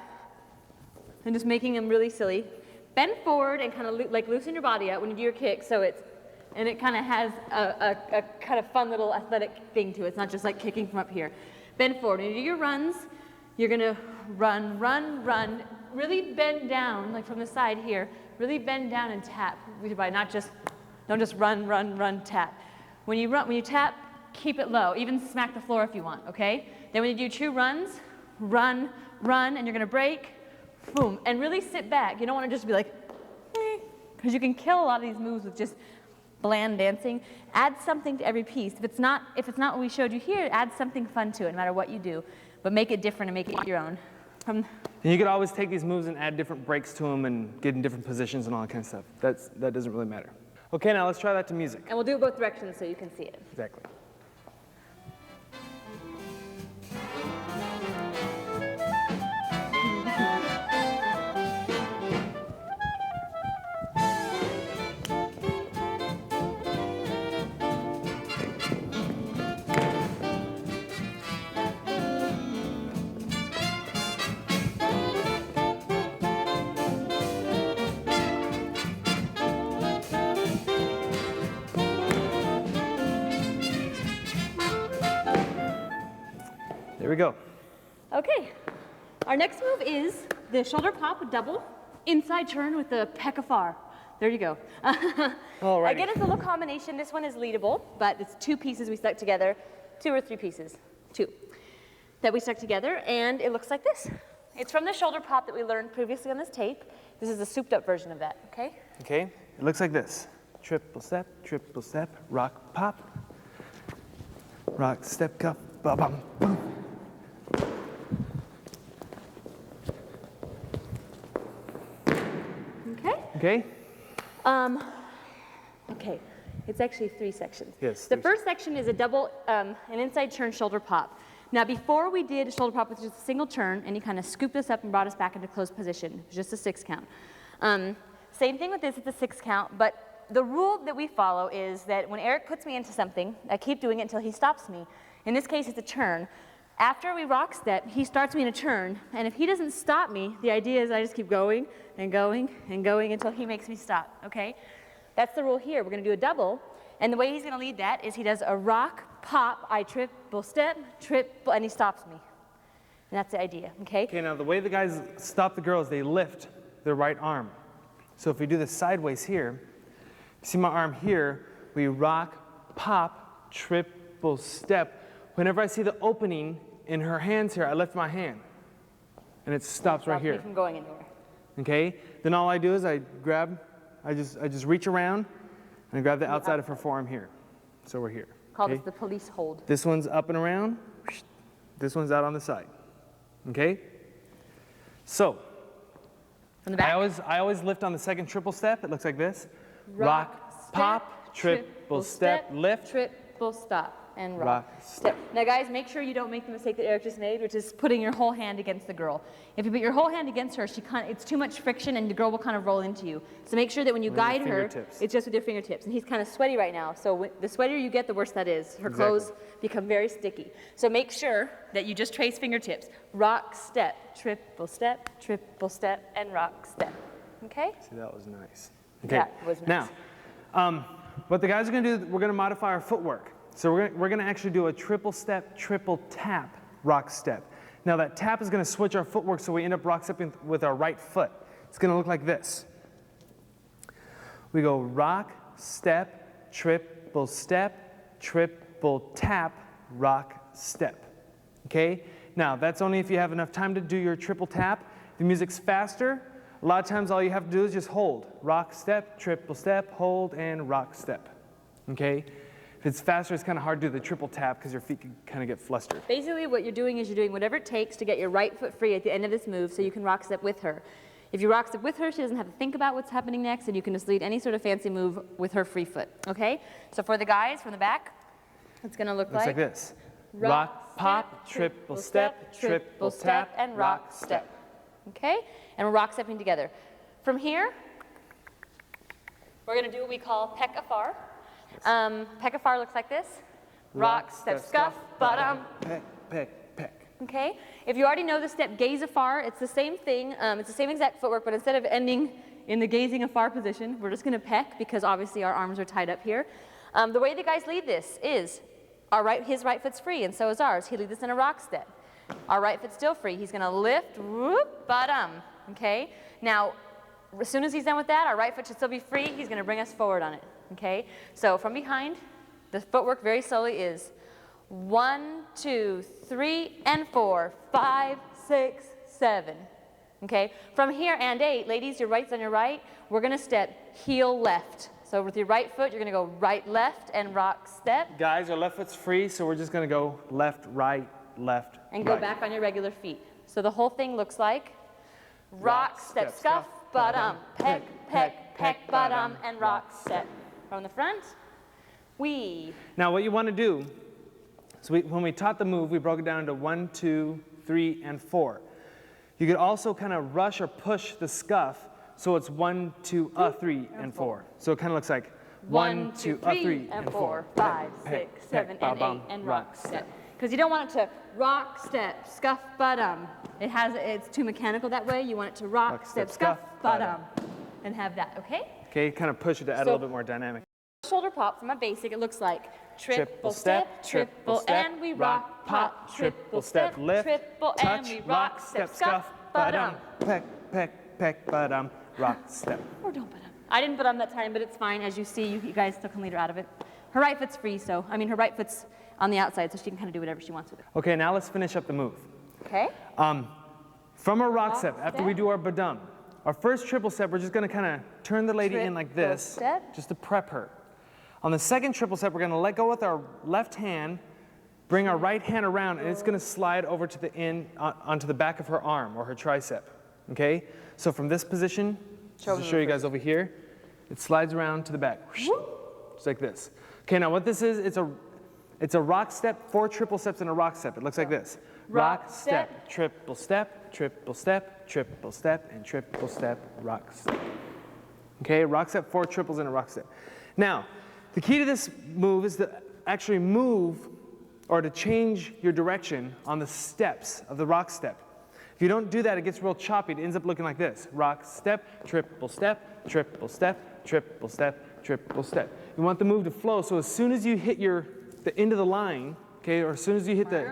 and just making them really silly, bend forward and kind of like loosen your body out when you do your kick, so it kind of has a kind of fun little athletic thing to it. It's not just like kicking from up here. Bend forward. When you do your runs, you're gonna run, run, run. Really bend down, like from the side here. Really bend down and tap with your body. Don't just run, run, run, tap. When you tap, keep it low. Even smack the floor if you want. Okay. Then when you do true runs, run, run, and you're gonna break. Boom, and really sit back. You don't want to just be like, because you can kill a lot of these moves with just bland dancing. Add something to every piece. If it's not what we showed you here, add something fun to it, no matter what you do. But make it different and make it your own. And you could always take these moves and add different breaks to them and get in different positions and all that kind of stuff. That doesn't really matter. Okay, now let's try that to music. And we'll do it both directions so you can see it. Exactly. There we go. Okay, our next move is the shoulder pop with double, inside turn with the pekafar. There you go. Alrighty. Again, it's a little combination. This one is leadable, but it's 2 pieces we stuck together, 2 or 3 pieces, 2, that we stuck together, and it looks like this. It's from the shoulder pop that we learned previously on this tape. This is a souped up version of that, okay? Okay, it looks like this. Triple step, rock, pop. Rock, step, cup, ba-bum, boom. Okay? Okay? Okay, it's actually 3 sections. Yes, The 3 first section is a double, an inside turn shoulder pop. Now, before we did a shoulder pop with just a single turn, and he kind of scooped us up and brought us back into closed position. It was just a 6 count. Same thing with this, it's a 6 count, but the rule that we follow is that when Erik puts me into something, I keep doing it until he stops me. In this case, it's a turn. After we rock step, he starts me in a turn, and if he doesn't stop me, the idea is I just keep going and going and going until he makes me stop, okay? That's the rule here. We're gonna do a double, and the way he's gonna lead that is he does a rock, pop, I triple step, triple, and he stops me. And that's the idea, okay? Okay, now the way the guys stop the girls, they lift their right arm. So if we do this sideways here, see my arm here, we rock, pop, triple step. Whenever I see the opening in her hands here, I lift my hand. And it stops right here. Me from going anywhere. Okay? Then all I do is I just reach around and I grab the outside of her forearm here. So we're here. Call okay? this the police hold. This one's up and around. This one's out on the side. Okay? So, From the back. I always lift on the second triple step. It looks like this. Rock, step, pop, triple step, lift. triple stop, and rock, Rock, step. Now guys, make sure you don't make the mistake that Erik just made, which is putting your whole hand against the girl. If you put your whole hand against her, it's too much friction and the girl will kind of roll into you. So make sure that when you guide her, it's just with your fingertips. And he's kind of sweaty right now, so the sweatier you get, the worse that is. Her clothes become very sticky. So make sure that you just trace fingertips. Rock, step, triple step, and rock, step. Okay? See, that was nice. Okay. That was nice. Now, what the guys are going to do, we're going to modify our footwork. So we're going to actually do a triple step, triple tap rock step. Now that tap is going to switch our footwork so we end up rock stepping with our right foot. It's going to look like this. We go rock, step, triple tap, rock, step. Okay? Now that's only if you have enough time to do your triple tap. The music's faster. A lot of times all you have to do is just hold. Rock, step, triple step, hold, and rock, step. Okay? If it's faster, it's kind of hard to do the triple tap because your feet can kind of get flustered. Basically what you're doing is you're doing whatever it takes to get your right foot free at the end of this move so you can rock step with her. If you rock step with her, she doesn't have to think about what's happening next, and you can just lead any sort of fancy move with her free foot. Okay? So for the guys from the back, it's going to look Looks like this. Rock, pop, triple step, triple tap, and rock step. Okay? And we're rock stepping together. From here, we're going to do what we call peck afar. Peck afar looks like this. Rock, step, scuff, bottom. Peck, peck, peck. Okay? If you already know the step gaze afar, it's the same thing. It's the same exact footwork, but instead of ending in the gazing afar position, we're just going to peck because obviously our arms are tied up here. The way the guys lead this is his right foot's free, and so is ours. He leads this in a rock step. Our right foot's still free. He's going to lift, whoop, bottom. Okay? Now, as soon as he's done with that, our right foot should still be free. He's going to bring us forward on it. Okay? So from behind, the footwork very slowly is 1, 2, 3, and 4, 5, 6, 7. Okay? From here and 8, ladies, your right's on your right. We're going to step heel left. So with your right foot, you're going to go right, left, and rock step. Guys, our left foot's free, so we're just going to go left, right, left, and go back on your regular feet. So the whole thing looks like rock, step, scuff, bottom, peck, peck, peck, bottom, and rock, step. From the front, we. Now what you want to do, so when we taught the move, we broke it down into 1, 2, 3, and 4. You could also kind of rush or push the scuff, so it's 1, 2, 3, and 4. So it kind of looks like 1, 2, 3, and 4, 5, 6, 7, and 8, and rock, step. Because you don't want it to rock, step, scuff, bottom. It's too mechanical that way. You want it to rock, step, scuff, bottom, and have that, okay? Okay, kind of push it to add a little bit more dynamic. Shoulder pop from a basic, it looks like triple step, triple, and we rock, pop, triple step, lift, triple, and we rock, step, scuff, bottom. Peck, peck, peck, bottom, rock, step. Or don't bottom. I didn't bottom that time, but it's fine. As you see, you guys still can lead her out of it. Her right foot's free, her right foot's on the outside, so she can kind of do whatever she wants with it. Okay, now let's finish up the move. Okay. From our rock step, after we do our badum, our first triple step, we're just going to kind of turn the lady in like this, just to prep her. On the second triple step, we're going to let go with our left hand, bring our right hand around, and it's going to slide over to the end, onto the back of her arm or her tricep. Okay? So from this position, just to show you guys over here, it slides around to the back, just like this. Okay, now what this is, it's a rock step, 4 triple steps in a rock step. It looks like this. Rock, step, triple step, triple step, triple step, and triple step, rock step. Okay, rock step, 4 triples and a rock step. Now, the key to this move is to actually move or to change your direction on the steps of the rock step. If you don't do that, it gets real choppy. It ends up looking like this. Rock step, triple step, triple step, triple step, triple step. You want the move to flow, so as soon as you hit the end of the line, okay, or as soon as you hit the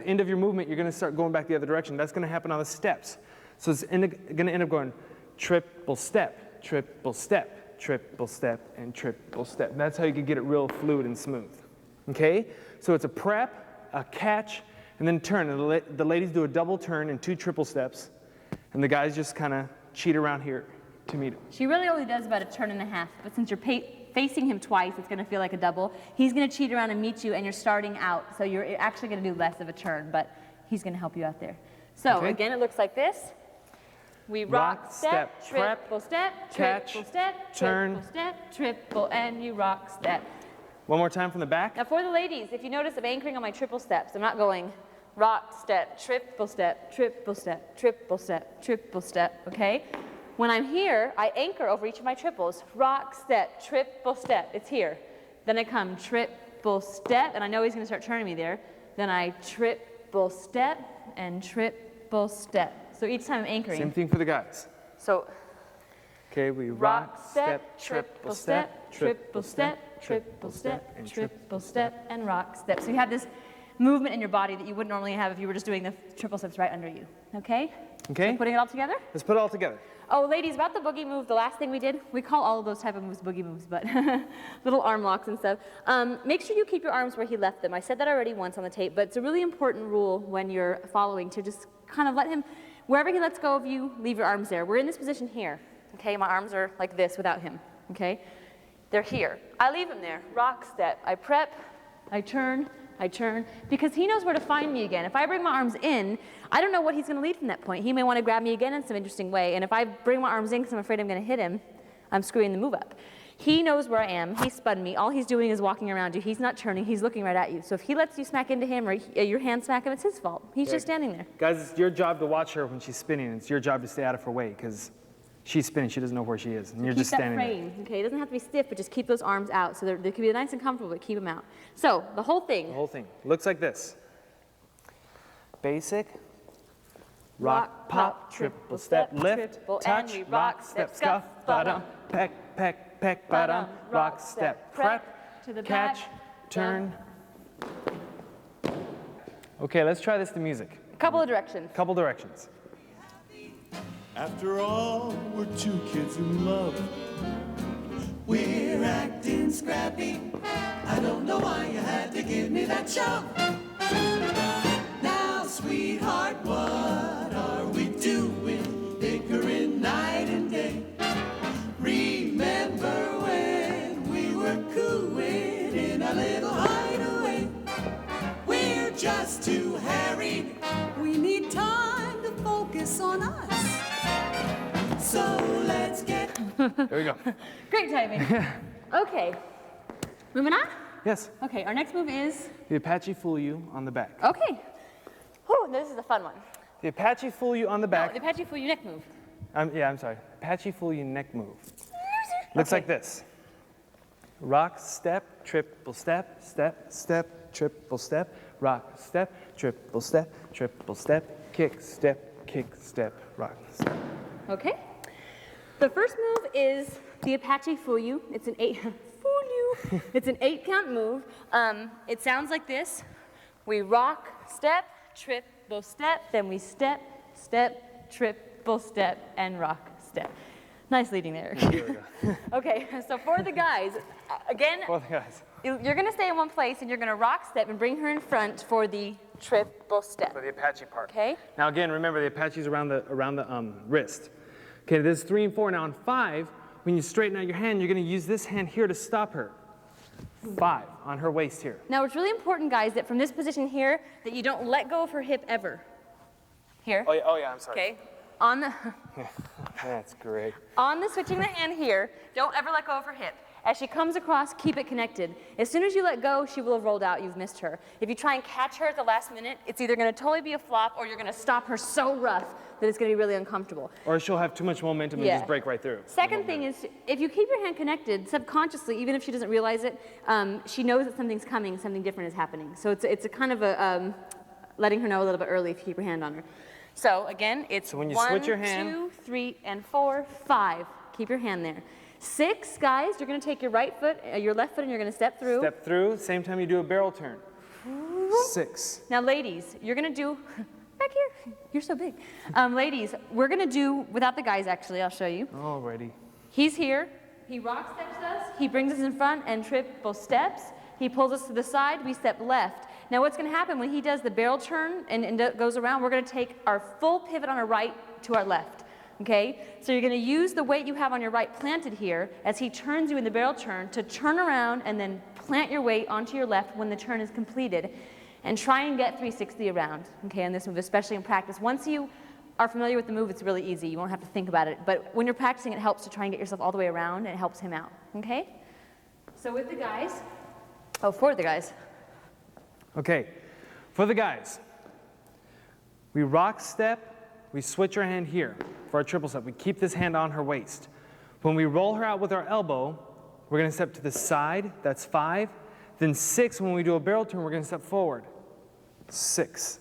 end of your movement, you're going to start going back the other direction. That's going to happen on the steps. So it's going to end up going triple step, triple step, triple step, and triple step. And that's how you can get it real fluid and smooth. Okay? So it's a prep, a catch, and then turn. And the ladies do a double turn and 2 triple steps, and the guys just kind of cheat around here to meet them. She really only does about a turn and a half, but since you're facing him twice, it's going to feel like a double. He's going to cheat around and meet you, and you're starting out, so you're actually going to do less of a turn, but he's going to help you out there. So again, it looks like this. We rock, step, triple step, catch, triple step, turn, triple step, triple, and you rock step. One more time from the back. Now for the ladies, if you notice, I'm anchoring on my triple steps. I'm not going rock step, triple step, triple step, triple step, triple step, okay? When I'm here, I anchor over each of my triples. Rock step, triple step, it's here. Then I come triple step, and I know he's gonna start turning me there. Then I triple step and triple step. So each time I'm anchoring. Same thing for the guys. So okay, we rock step, triple step, triple step, triple step, and triple step, and rock step. So you have this movement in your body that you wouldn't normally have if you were just doing the triple steps right under you. Okay? Okay. So putting it all together? Let's put it all together. Oh, ladies, about the boogie move, the last thing we did, we call all of those type of moves boogie moves, but little arm locks and stuff. Make sure you keep your arms where he left them. I said that already once on the tape, but it's a really important rule when you're following to just kind of let him, wherever he lets go of you, leave your arms there. We're in this position here, okay? My arms are like this without him, okay? They're here. I leave him there. Rock step. I prep, I turn, because he knows where to find me again. If I bring my arms in, I don't know what he's going to lead from that point. He may want to grab me again in some interesting way, and if I bring my arms in because I'm afraid I'm going to hit him, I'm screwing the move up. He knows where I am. He spun me. All he's doing is walking around you. He's not turning. He's looking right at you. So if he lets you smack into him or your hand smack him, it's his fault. He's just standing there. Guys, it's your job to watch her when she's spinning. It's your job to stay out of her way because she's spinning. She doesn't know where she is, and you're just standing there. Keep that frame, okay? It doesn't have to be stiff, but just keep those arms out. So they can be nice and comfortable, but keep them out. So the whole thing. The whole thing looks like this. Basic. Rock, pop, triple step, lift, triple, touch, and rock, step, scuff, ba-dum, peck, peck, peck, ba-dum, rock, step, prep, to the catch, back, turn. Okay, let's try this to music. A couple of directions. Couple directions. After all, we're 2 kids in love. We're acting scrappy. I don't know why you had to give me that shove. Now, sweetheart, what are we doing? Bickering night and day. Remember when we were cooing in a little hideaway? We're just too harried. We need time to focus on us. So let's get... There we go. Great timing. Okay. Moving on? Yes. Okay, our next move is... The Apache fool you on the back. Okay. Whew, this is a fun one. The Apache fool you on the back. No, the Apache fool you neck move. I'm sorry. Apache fool you neck move. Looks like this. Rock, step, triple step, step, step, triple step, rock, step, triple step, kick, step, rock, step. Okay. The first move is the Apache fool you. It's an 8 It's an 8-count move. It sounds like this. We rock, step, triple step, then we step, step, triple step, and rock, step. Nice leading there. Okay, so for the guys, again, For the guys. you're gonna stay in one place and you're gonna rock step and bring her in front for the triple step. For the Apache part. Okay? Now again, remember the Apache's around the wrist. Okay, this is 3 and 4. Now on 5, when you straighten out your hand, you're going to use this hand here to stop her. 5 on her waist here. Now it's really important, guys, that from this position here, that you don't let go of her hip ever. Here. Oh yeah, I'm sorry. Okay. On the That's great. on the switching the hand here, don't ever let go of her hip. As she comes across, keep it connected. As soon as you let go, she will have rolled out. You've missed her. If you try and catch her at the last minute, it's either going to totally be a flop or you're going to stop her so rough that it's going to be really uncomfortable. Or she'll have too much momentum and just break right through. Second thing is, if you keep your hand connected, subconsciously, even if she doesn't realize it, she knows that something's coming, something different is happening. So it's a kind of a letting her know a little bit early if you keep your hand on her. So again, it's when you 1, switch your hand, 2, 3, and 4, 5. Keep your hand there. 6, guys, you're going to take your right foot, your left foot, and you're going to step through. Step through, same time you do a barrel turn. 6. Now, ladies, you're going to do, back here, you're so big. Ladies, we're going to do, without the guys actually, I'll show you. Alrighty. He's here, he rock steps us, he brings us in front and triple steps. He pulls us to the side, we step left. Now what's going to happen when he does the barrel turn and goes around, we're going to take our full pivot on our right to our left. Okay? So you're going to use the weight you have on your right planted here as he turns you in the barrel turn to turn around and then plant your weight onto your left when the turn is completed. And try and get 360 around, okay, on this move, especially in practice. Once you are familiar with the move, it's really easy. You won't have to think about it. But when you're practicing, it helps to try and get yourself all the way around, and it helps him out, okay? So with the guys, for the guys. Okay, for the guys, we rock step, we switch our hand here for our triple step. We keep this hand on her waist. When we roll her out with our elbow, we're going to step to the side, that's 5. Then 6, when we do a barrel turn, we're going to step forward. 6.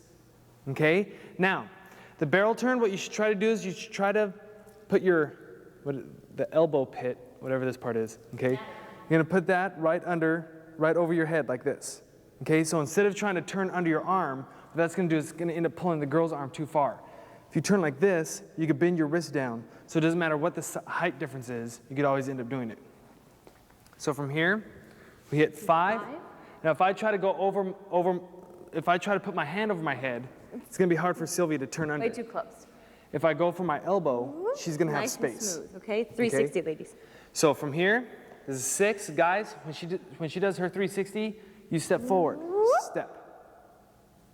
Okay? Now, the barrel turn, what you should try to do is you should try to put the elbow pit, whatever this part is, okay? You're going to put that right over your head like this. Okay? So instead of trying to turn under your arm, what that's going to do is it's going to end up pulling the girl's arm too far. If you turn like this, you could bend your wrist down. So it doesn't matter what the height difference is, you could always end up doing it. So from here, we hit 5. Now if I try to go if I try to put my hand over my head, it's going to be hard for Sylvia to turn under. Way too close. If I go for my elbow, she's going to have nice space. And smooth, okay? 360, okay? ladies. So from here, this is 6. Guys, when she does her 360, you step forward. Step.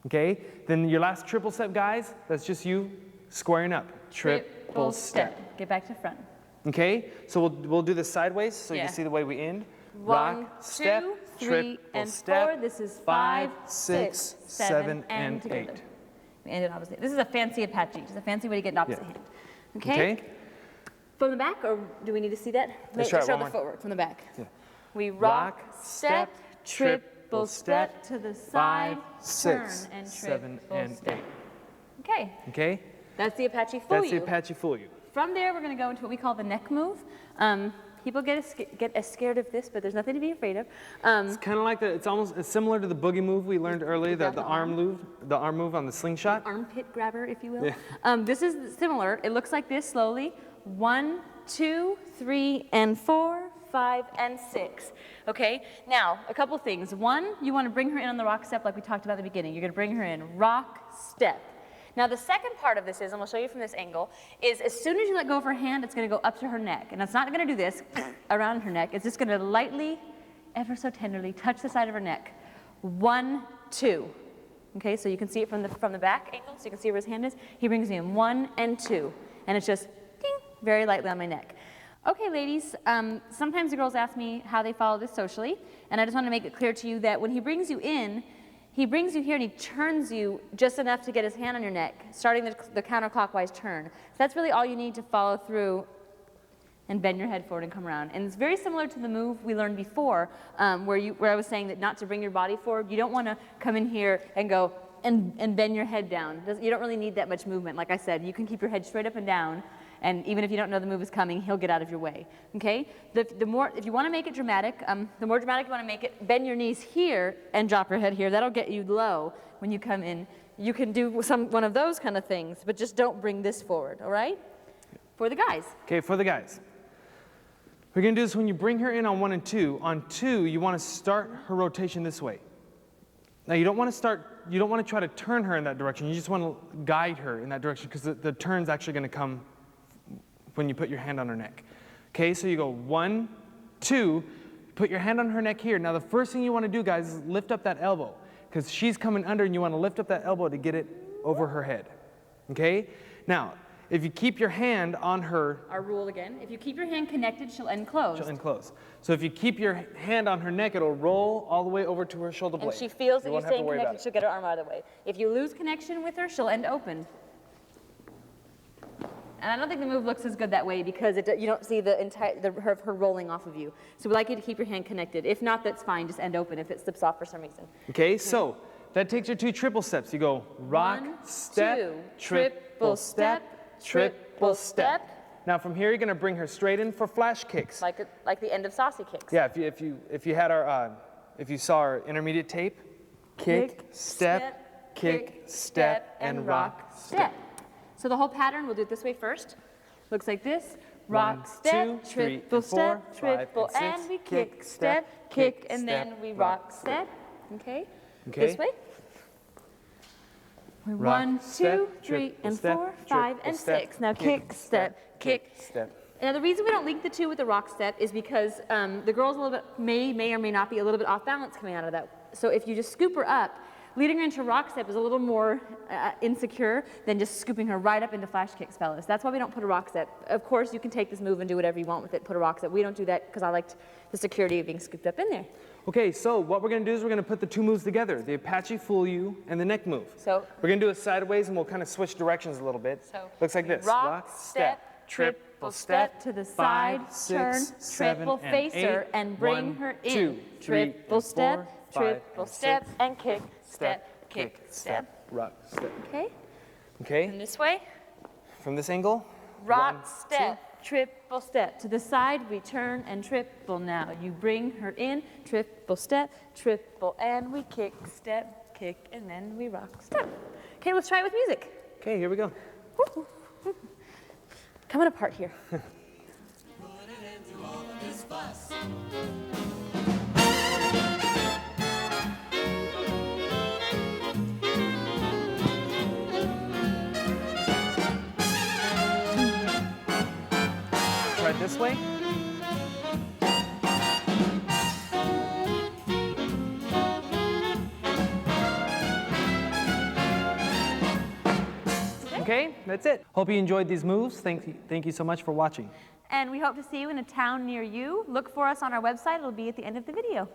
Okay? Then your last triple step, guys, that's just you squaring up. Triple step. Get back to front. Okay? So we'll do this sideways so you can see the way we end. 1, 2, 3, and 4. This is 5, 6, 7, and 8. We ended opposite. This is a fancy Apache. Just a fancy way to get an opposite hand. Okay? From the back, or do we need to see that? Let's try show it the one footwork from the back. Yeah. We rock, step, triple step to the side, 5, 6, turn, and 7, triple and step. 8. Okay. Okay? That's the Apache Fool That's You. the Apache Fool You. From there, we're going to go into what we call the neck move. People get as scared of this, but there's nothing to be afraid of. It's kind of like it's similar to the boogie move we learned earlier, the arm move on the slingshot. Armpit grabber, if you will. Yeah. This is similar. It looks like this slowly. 1, 2, 3, and 4, 5, and 6. Okay, now a couple things. 1, you want to bring her in on the rock step like we talked about at the beginning. You're going to bring her in, rock, step. Now the second part of this is, and we'll show you from this angle, is as soon as you let go of her hand, it's going to go up to her neck. And it's not going to do this around her neck. It's just going to lightly, ever so tenderly, touch the side of her neck. 1, 2. Okay, so you can see it from the back angle, so you can see where his hand is. He brings me in 1 and 2. And it's just, ding, very lightly on my neck. Okay, ladies, sometimes the girls ask me how they follow this socially. And I just want to make it clear to you that when he brings you in, he brings you here and he turns you just enough to get his hand on your neck, starting the counterclockwise turn. So that's really all you need to follow through and bend your head forward and come around. And it's very similar to the move we learned before, where I was saying that not to bring your body forward. You don't want to come in here and go and bend your head down. You don't really need that much movement. Like I said, you can keep your head straight up and down, and even if you don't know the move is coming, he'll get out of your way, okay? The more, if you want to make it dramatic, the more dramatic you want to make it, bend your knees here and drop your head here. That'll get you low when you come in. You can do one of those kind of things, but just don't bring this forward, all right? For the guys. Okay, for the guys. We're going to do this when you bring her in on 1 and 2. On 2, you want to start her rotation this way. Now, you don't want to try to turn her in that direction. You just want to guide her in that direction because the turn's actually going to come when you put your hand on her neck. Okay, so you go 1, 2, put your hand on her neck here. Now the first thing you want to do, guys, is lift up that elbow because she's coming under and you want to lift up that elbow to get it over her head. Okay? Now, If you keep your hand on her, Our rule again, if you keep your hand connected, she'll end closed. she'll end closed. So if you keep your hand on her neck, it'll roll all the way over to her shoulder blade. And she feels that You you're won't have to staying worry about connected, it. she'll get her arm out of the way. If you lose connection with her, she'll end open. And I don't think the move looks as good that way because you don't see the entire her rolling off of you. So we like you to keep your hand connected. If not, that's fine. Just end open if it slips off for some reason. Okay, so that takes your 2 triple steps. You go rock, 1, step, 2, triple step, triple step. Now from here, you're gonna bring her straight in for flash kicks. Like the end of saucy kicks. Yeah, if you had our if you saw our intermediate tape, kick, step, kick, step, and rock, step. So the whole pattern, we'll do it this way first. Looks like this. Rock, 1, step, 2, 3, triple and 4, step, 5, triple, and 6, and we kick, kick, step, step, kick, kick, and step, then we rock, rock, step. Okay? Okay. This way. Rock, 1, step, 2, 3, triple and step, 4, 5, triple and step, 6. Now kick, kick, step, kick. step. Now the reason we don't link the 2 with the rock step is because the girl's a little bit, may or may not be a little bit off balance coming out of that. So if you just scoop her up, leading her into rock step is a little more insecure than just scooping her right up into flash kicks, fellas. That's why we don't put a rock step. Of course, you can take this move and do whatever you want with it, put a rock step. We don't do that because I liked the security of being scooped up in there. Okay, so what we're gonna do is we're gonna put the 2 moves together, the Apache Fool You and the neck move. So we're gonna do it sideways and we'll kind of switch directions a little bit. So looks like this. rock, step, triple step to the side, 5, turn, 6, 7, triple and face her 8. and bring 1, her 2, in. 3, Triple and step, 4, 5, triple and step, 6, and kick, step, kick, step. rock, step. Okay? Okay, And this way. from this angle. Rock, 1, step, triple step. To the side, we turn and triple now. You bring her in, triple step, triple, and we kick, step, kick, and then we rock, step. Okay, let's try it with music. 2. Okay, here we go. Coming apart here. Try it this way. Okay, that's it. Hope you enjoyed these moves. Thank you so much for watching. And we hope to see you in a town near you. Look for us on our website. It'll be at the end of the video.